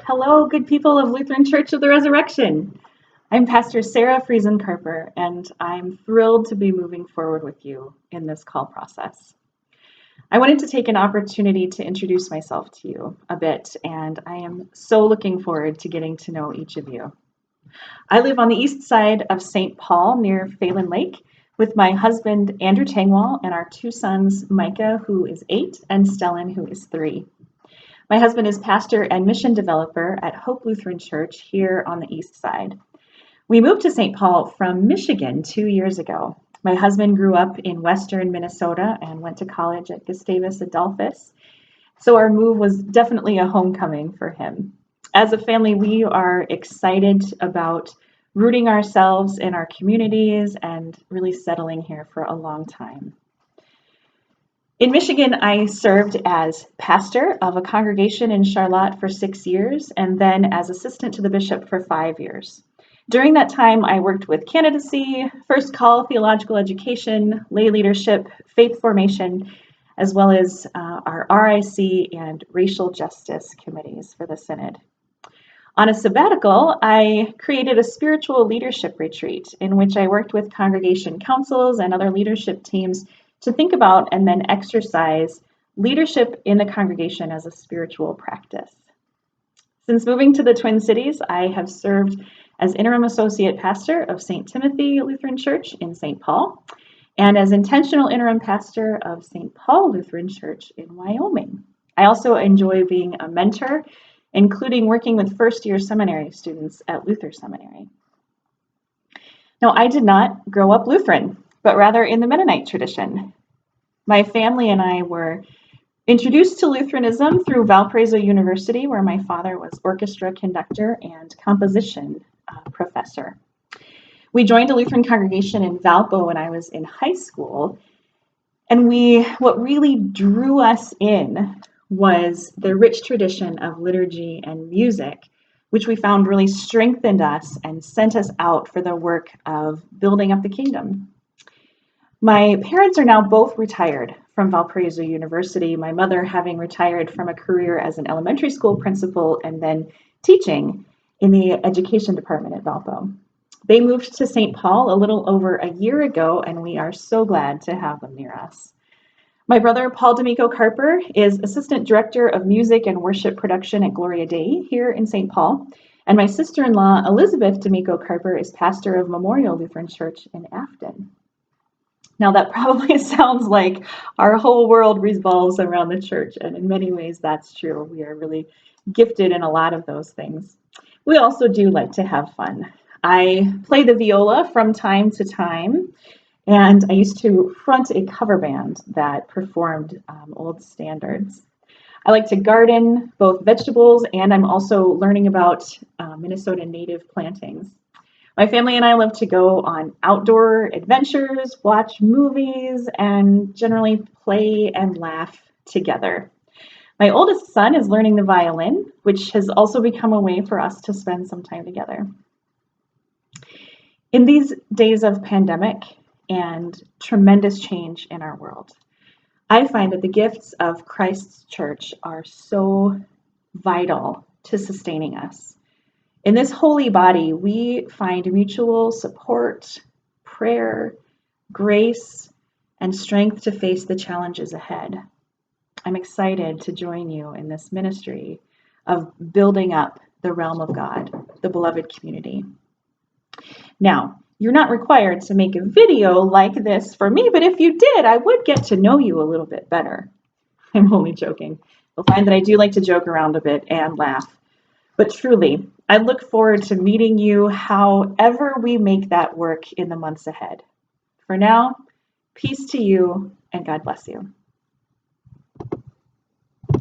Hello, good people of Lutheran Church of the Resurrection. I'm Pastor Sarah Friesen-Carper, and I'm thrilled to be moving forward with you in this call process. I wanted to take an opportunity to introduce myself to you a bit, and I am so looking forward to getting to know each of you. I live on the east side of St. Paul near Phelan Lake with my husband, Andrew Tangwall, and our two sons, Micah, who is 8, and Stellan, who is 3. My husband is pastor and mission developer at Hope Lutheran Church here on the east side. We moved to St. Paul from Michigan 2 years ago. My husband grew up in western Minnesota and went to college at Gustavus Adolphus, so our move was definitely a homecoming for him. As a family, we are excited about rooting ourselves in our communities and really settling here for a long time. In Michigan, I served as pastor of a congregation in Charlotte for 6 years, and then as assistant to the bishop for 5 years. During that time, I worked with candidacy, first call, theological education, lay leadership, faith formation, as well as our RIC and racial justice committees for the synod. On a sabbatical, I created a spiritual leadership retreat in which I worked with congregation councils and other leadership teams to think about and then exercise leadership in the congregation as a spiritual practice. Since moving to the Twin Cities, I have served as interim associate pastor of St. Timothy Lutheran Church in St. Paul and as intentional interim pastor of St. Paul Lutheran Church in Wyoming. I also enjoy being a mentor, including working with first-year seminary students at Luther Seminary. Now, I did not grow up Lutheran, but rather in the Mennonite tradition. My family and I were introduced to Lutheranism through Valparaiso University, where my father was orchestra conductor and composition professor. We joined a Lutheran congregation in Valpo when I was in high school, and what really drew us in was the rich tradition of liturgy and music, which we found really strengthened us and sent us out for the work of building up the kingdom. My parents are now both retired from Valparaiso University, my mother having retired from a career as an elementary school principal and then teaching in the education department at Valpo. They moved to St. Paul a little over a year ago, and we are so glad to have them near us. My brother, Paul D'Amico Carper, is Assistant Director of Music and Worship Production at Gloria Dei here in St. Paul, and my sister-in-law, Elizabeth D'Amico Carper, is pastor of Memorial Lutheran Church in Afton. Now, that probably sounds like our whole world revolves around the church, and in many ways that's true. We are really gifted in a lot of those things. We also do like to have fun. I play the viola from time to time, and I used to front a cover band that performed old standards. I like to garden, both vegetables, and I'm also learning about Minnesota native plantings. My family and I love to go on outdoor adventures, watch movies, and generally play and laugh together. My oldest son is learning the violin, which has also become a way for us to spend some time together. In these days of pandemic and tremendous change in our world, I find that the gifts of Christ's church are so vital to sustaining us. In this holy body, we find mutual support, prayer, grace, and strength to face the challenges ahead. I'm excited to join you in this ministry of building up the realm of God, the beloved community. Now, you're not required to make a video like this for me, but if you did, I would get to know you a little bit better. I'm only joking. You'll find that I do like to joke around a bit and laugh. But truly, I look forward to meeting you however we make that work in the months ahead. For now, peace to you and God bless you.